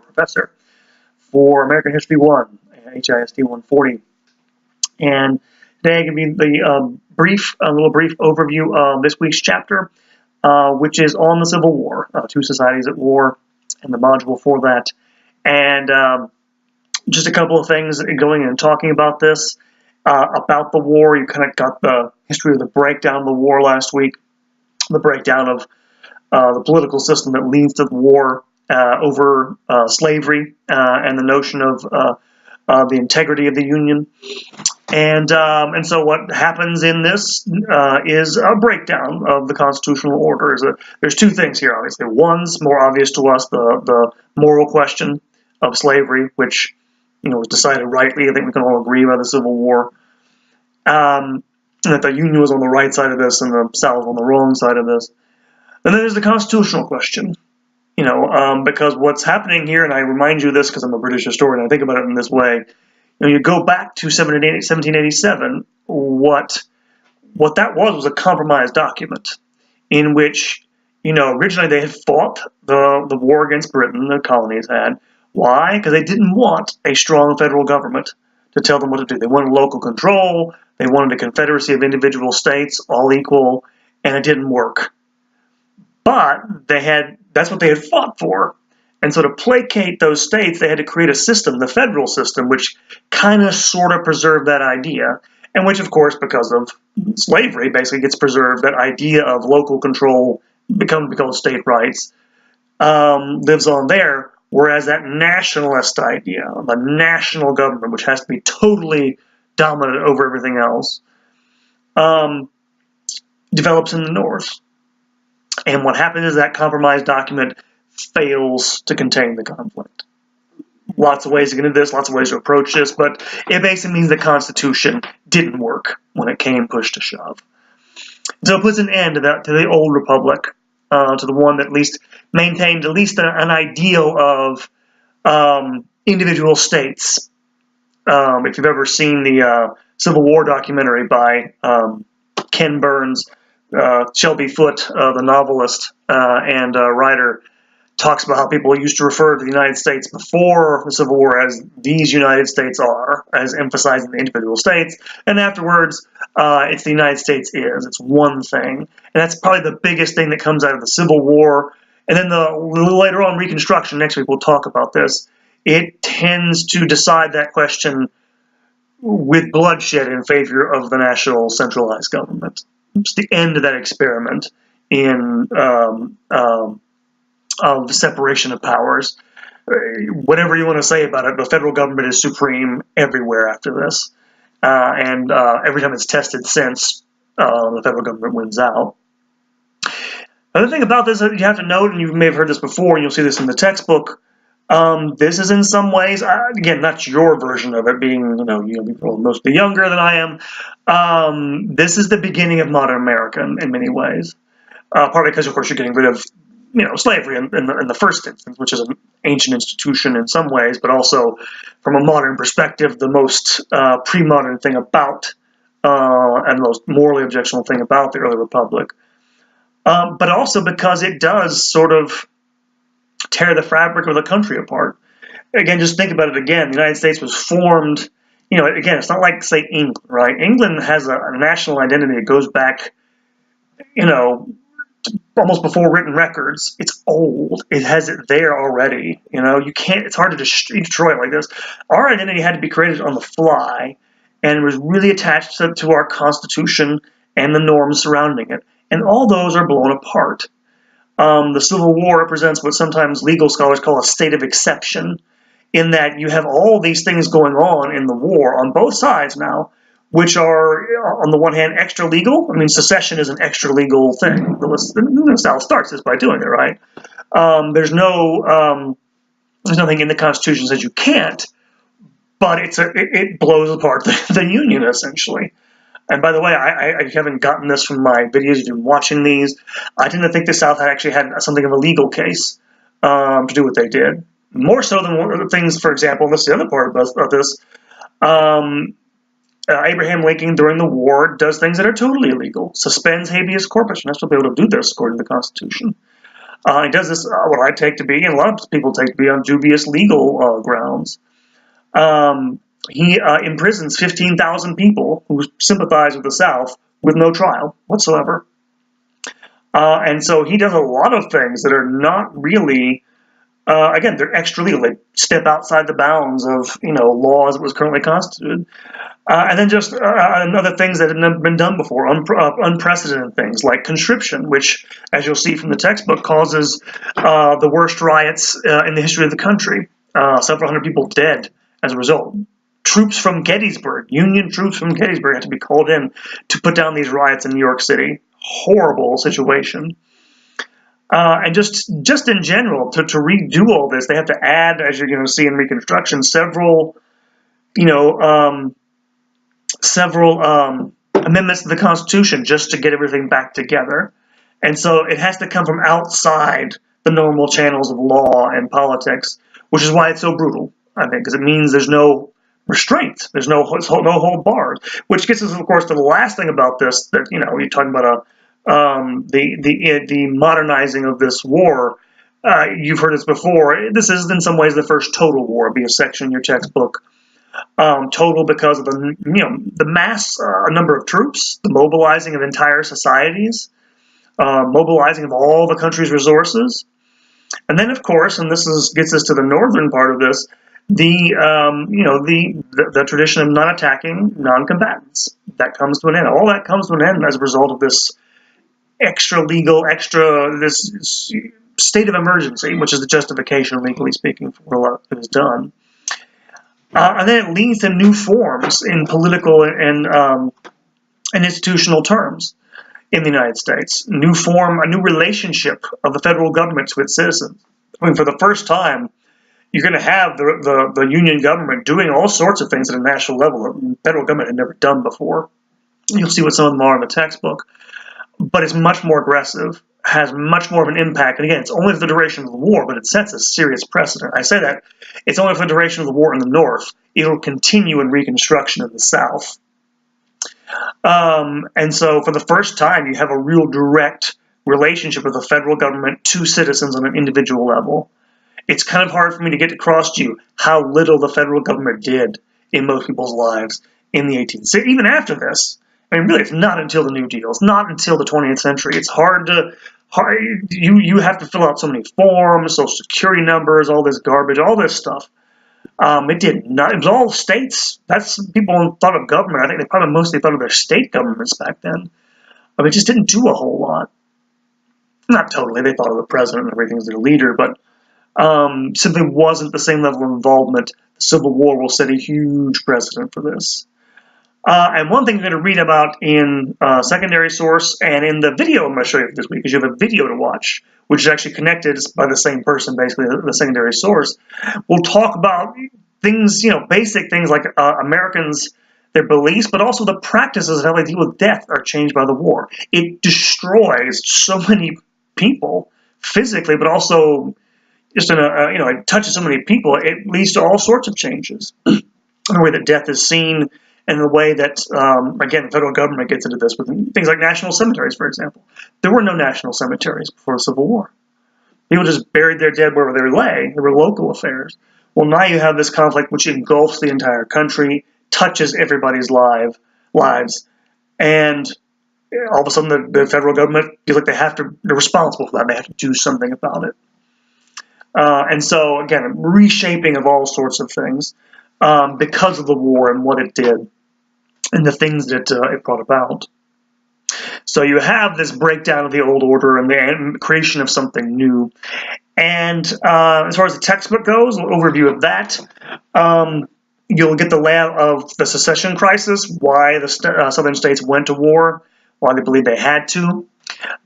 professor for American History 1, HIST 140. And today I give you the a little brief overview of this week's chapter, which is on the Civil War, two societies at war, and the module for that. And just a couple of things going in and talking about this, about the war. You kind of got the history of the breakdown of the war last week, the breakdown of the political system that leads to the war over slavery and the notion of the integrity of the Union. And so what happens in this is a breakdown of the constitutional order. There's two things here, obviously. One's more obvious to us, the moral question of slavery, which was decided rightly. I think we can all agree by the Civil War. That the Union was on the right side of this and the South on the wrong side of this. And then there's the constitutional question, because what's happening here, and I remind you of this because I'm a British historian, I think about it in this way. You go back to 1787, what that was a compromise document in which, originally they had fought the war against Britain, the colonies had. Why? Because they didn't want a strong federal government to tell them what to do. They wanted local control, they wanted a confederacy of individual states, all equal, and it didn't work. But that's what they had fought for. And so to placate those states, they had to create a system, the federal system, which kind of sort of preserved that idea, and which, of course, because of slavery, basically gets preserved. That idea of local control becomes state rights, lives on there, whereas that nationalist idea of a national government, which has to be totally dominant over everything else, develops in the North. And what happens is that compromise document fails to contain the conflict. Lots of ways to get into this, lots of ways to approach this, but it basically means the Constitution didn't work when it came push to shove. So it puts an end to the old republic, to the one that at least maintained at least an ideal of individual states. If you've ever seen the Civil War documentary by Ken Burns, Shelby Foote, the novelist and writer, talks about how people used to refer to the United States before the Civil War as these United States are, as emphasizing the individual states, and afterwards it's the United States is. It's one thing. And that's probably the biggest thing that comes out of the Civil War. And then a little later on, Reconstruction, next week we'll talk about this. It tends to decide that question with bloodshed in favor of the national centralized government. It's the end of that experiment in of separation of powers. Whatever you want to say about it, the federal government is supreme everywhere after this. And every time it's tested since, the federal government wins out. Another thing about this that you have to note, and you may have heard this before, and you'll see this in the textbook, this is in some ways, again, that's your version of it, being, you'll be mostly younger than I am. This is the beginning of modern America in many ways. Partly because, of course, you're getting rid of slavery in the first instance, which is an ancient institution in some ways, but also from a modern perspective, the most pre-modern thing about and the most morally objectionable thing about the early republic. But also because it does sort of tear the fabric of the country apart. Again, just think about it again. The United States was formed, again, it's not like, say, England, right? England has a national identity that goes back, almost before written records. It's old. It has it there already. You can't, it's hard to destroy it like this. Our identity had to be created on the fly and was really attached to our Constitution and the norms surrounding it. And all those are blown apart. The Civil War represents what sometimes legal scholars call a state of exception, in that you have all these things going on in the war on both sides now, which are, on the one hand, extra legal. I mean, secession is an extra legal thing. The South starts this by doing it, right? There's nothing in the Constitution that says you can't, but it blows apart the Union, essentially. And by the way, I haven't gotten this from my videos. If you've been watching these, I didn't think the South actually had something of a legal case to do what they did. More so than one of the things, for example, and this is the other part of this, Abraham Lincoln during the war does things that are totally illegal, suspends habeas corpus. You're not supposed to be able to do this according to the Constitution. He does this, what I take to be, and a lot of people take to be, on dubious legal grounds. He imprisons 15,000 people who sympathize with the South with no trial whatsoever. And so he does a lot of things that are not really, again, they're extra legal. They step outside the bounds of, laws that was currently constituted. And then just other things that had never been done before, unprecedented things like conscription, which, as you'll see from the textbook, causes the worst riots in the history of the country. Several hundred people dead as a result. Troops from Gettysburg, Union troops from Gettysburg, had to be called in to put down these riots in New York City. Horrible situation. And just in general, to redo all this, they have to add, as you're going to see in Reconstruction, several amendments to the Constitution just to get everything back together. And so it has to come from outside the normal channels of law and politics, which is why it's so brutal, I think, because it means there's no restraint. There's no hold bars, which gets us, of course, to the last thing about this, that, you're talking about the modernizing of this war. You've heard this before. This is, in some ways, the first total war. It'll be a section in your textbook. Total because of the mass number of troops, the mobilizing of entire societies, mobilizing of all the country's resources, and then, of course, and gets us to the northern part of this, the tradition of not attacking non-combatants. That comes to an end. All that comes to an end as a result of this this state of emergency, which is the justification, legally speaking, for what is done. And then it leads to new forms in political and institutional terms in the United States. A new relationship of the federal government to its citizens. I mean, for the first time, you're going to have the Union government doing all sorts of things at a national level that the federal government had never done before. You'll see what some of them are in the textbook. But it's much more aggressive, has much more of an impact. And again, it's only for the duration of the war, but it sets a serious precedent. I say that it's only for the duration of the war in the North. It'll continue in Reconstruction in the South. And so for the first time, you have a real direct relationship with the federal government to citizens on an individual level. It's kind of hard for me to get across to you how little the federal government did in most people's lives in the 18th century. Even after this, I mean, really, it's not until the New Deal. It's not until the 20th century. It's you have to fill out so many forms, social security numbers, all this garbage, all this stuff. It was all states. That's people thought of government. I think they probably mostly thought of their state governments back then. But it just didn't do a whole lot. Not totally. They thought of the president and everything as their leader, but simply wasn't the same level of involvement. The Civil War will set a huge precedent for this. And one thing you're going to read about in secondary source and in the video I'm going to show you this week, is you have a video to watch, which is actually connected by the same person, basically, the secondary source. We'll talk about things, basic things like Americans, their beliefs, but also the practices of how they deal with death are changed by the war. It destroys so many people physically, but also just it touches so many people. It leads to all sorts of changes in the way that death is seen, and the way that, again, the federal government gets into this with things like national cemeteries, for example. There were no national cemeteries before the Civil War. People just buried their dead wherever they lay. They were local affairs. Well, now you have this conflict which engulfs the entire country, touches everybody's lives, and all of a sudden the federal government feels like they're responsible for that. They have to do something about it. And so, again, reshaping of all sorts of things. Because of the war and what it did and the things that it brought about. So you have this breakdown of the old order and the creation of something new. And as far as the textbook goes, an overview of that, you'll get the layout of the secession crisis, why the southern states went to war, why they believed they had to.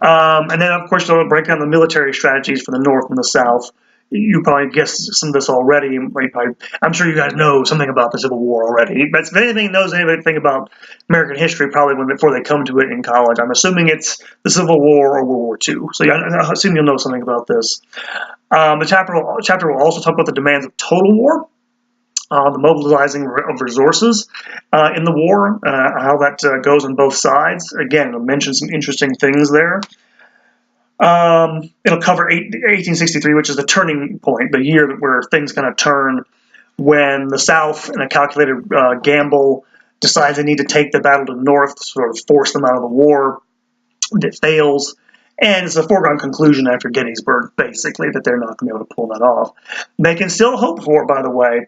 And then, of course, they'll break down the military strategies for the North and the South. You probably guessed some of this already. I'm sure you guys know something about the Civil War already. But if anything knows anything about American history, probably before they come to it in college. I'm assuming it's the Civil War or World War II. So I assume you'll know something about this. The chapter will also talk about the demands of total war, the mobilizing of resources in the war, how that goes on both sides. Again, I'll mention some interesting things there. It'll cover 1863, which is the turning point, the year where things kind of turn when the South, in a calculated gamble, decides they need to take the battle to the North to sort of force them out of the war. It fails. And it's a foregone conclusion after Gettysburg, basically, that they're not going to be able to pull that off. They can still hope for, by the way,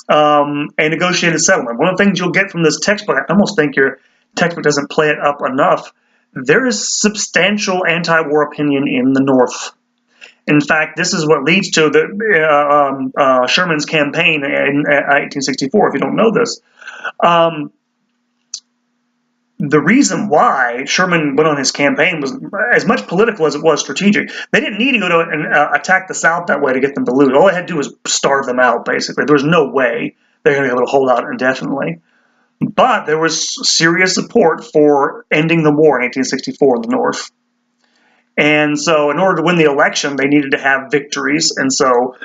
a negotiated settlement. One of the things you'll get from this textbook, I almost think your textbook doesn't play it up enough, there is substantial anti-war opinion in the North. In fact, this is what leads to Sherman's campaign in 1864, if you don't know this. The reason why Sherman went on his campaign was as much political as it was strategic. They didn't need to go to and attack the South that way to get them to lose. All they had to do was starve them out, basically. There was no way they were going to be able to hold out indefinitely. But there was serious support for ending the war in 1864 in the North. And so in order to win the election, they needed to have victories. And so,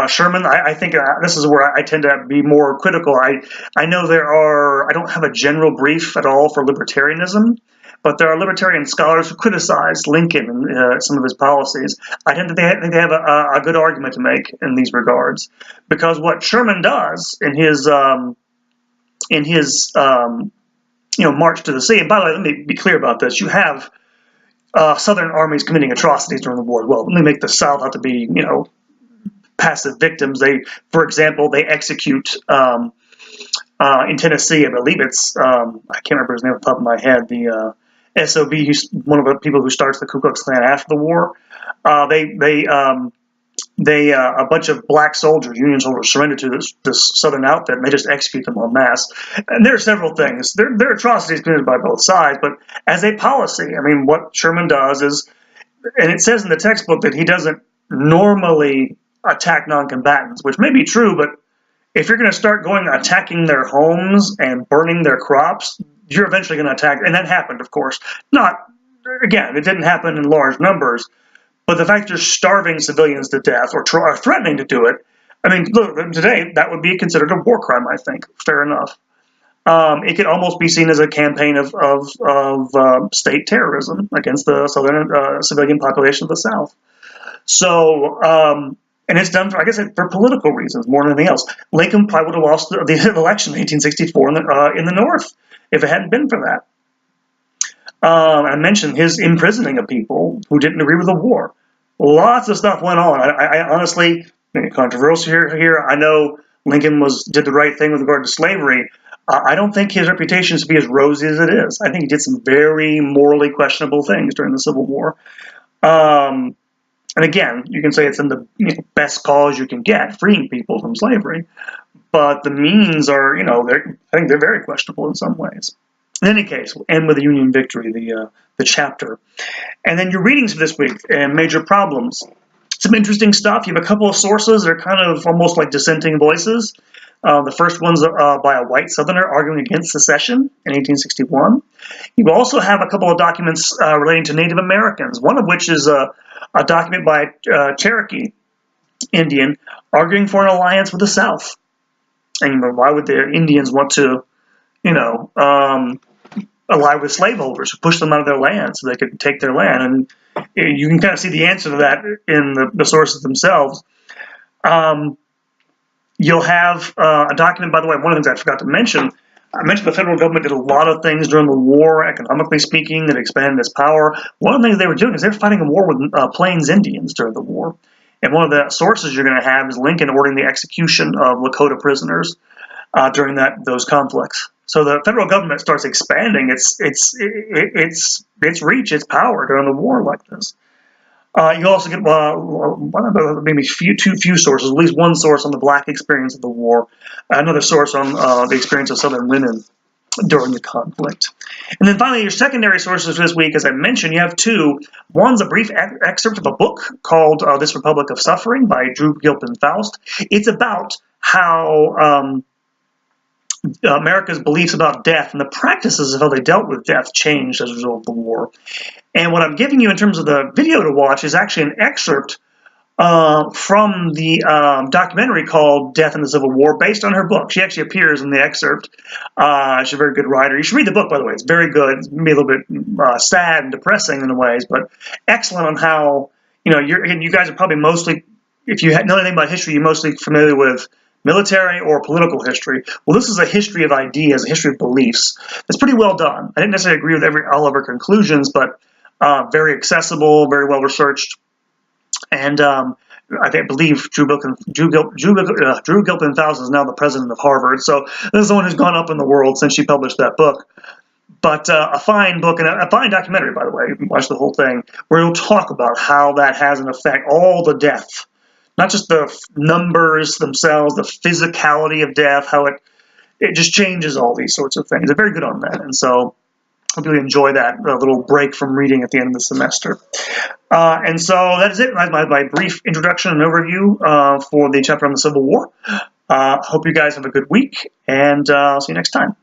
Sherman, I think this is where I tend to be more critical. I know I don't have a general brief at all for libertarianism, but there are libertarian scholars who criticize Lincoln and some of his policies. I think they have a good argument to make in these regards, because what Sherman does in his march to the sea, and by the way, let me be clear about this, you have Southern armies committing atrocities during the war as well. Let me make the South out to be, passive victims. For example, they execute in Tennessee, I believe it's, I can't remember his name off the top of my head, the SOB, who's one of the people who starts the Ku Klux Klan after the war. A bunch of black soldiers, Union soldiers, surrender to this Southern outfit, and they just execute them en masse. And there are several things. There are atrocities committed by both sides, but as a policy, what Sherman does is, and it says in the textbook that he doesn't normally attack non-combatants, which may be true, but if you're going to start attacking their homes and burning their crops, you're eventually going to attack. And that happened, of course. It didn't happen in large numbers. But the fact you're starving civilians to death or threatening to do it, look, today that would be considered a war crime, I think. Fair enough. It could almost be seen as a campaign of state terrorism against the southern civilian population of the South. So, and it's done, like I said, for political reasons more than anything else. Lincoln probably would have lost the election in 1864 in the North if it hadn't been for that. I mentioned his imprisoning of people who didn't agree with the war. Lots of stuff went on. I honestly, controversial here. I know Lincoln did the right thing with regard to slavery. I don't think his reputation is to be as rosy as it is. I think he did some very morally questionable things during the Civil War. And again, you can say it's in the best cause you can get, freeing people from slavery. But the means are, I think they're very questionable in some ways. In any case, we'll end with the Union victory, the chapter. And then your readings for this week, and major problems. Some interesting stuff. You have a couple of sources that are kind of almost like dissenting voices. The first one's by a white Southerner arguing against secession in 1861. You also have a couple of documents relating to Native Americans, one of which is a document by a Cherokee Indian arguing for an alliance with the South. And why would the Indians want to, ally with slaveholders who pushed them out of their land so they could take their land? And you can kind of see the answer to that in the sources themselves. You'll have a document, by the way, one of the things I forgot to mention. I mentioned the federal government did a lot of things during the war, economically speaking, that expanded its power. One of the things they were doing is they were fighting a war with Plains Indians during the war. And one of the sources you're going to have is Lincoln ordering the execution of Lakota prisoners during those conflicts. So the federal government starts expanding its reach, its power during the war like this. You also get maybe too few sources, at least one source on the black experience of the war, another source on the experience of Southern women during the conflict. And then finally, your secondary sources this week, as I mentioned, you have two. One's a brief excerpt of a book called This Republic of Suffering by Drew Gilpin Faust. It's about how America's beliefs about death and the practices of how they dealt with death changed as a result of the war. And what I'm giving you in terms of the video to watch is actually an excerpt from the documentary called Death in the Civil War, based on her book. She actually appears in the excerpt. She's a very good writer. You should read the book, by the way. It's very good. It's maybe a little bit sad and depressing in ways, but excellent on how, you guys are probably mostly, if you know anything about history, you're mostly familiar with military or political history. Well, this is a history of ideas, a history of beliefs. It's pretty well done. I didn't necessarily agree with all of her conclusions, but very accessible, very well researched. And I believe Drew Gilpin Faust is now the president of Harvard. So this is the one who's gone up in the world since she published that book. But a fine book and a fine documentary, by the way. You can watch the whole thing, where he'll talk about how that has an effect, all the death. Not just the numbers themselves, the physicality of death, how it just changes all these sorts of things. They're very good on that. And so hope you enjoy that little break from reading at the end of the semester. And so that is it. My brief introduction and overview for the chapter on the Civil War. Hope you guys have a good week, and I'll see you next time.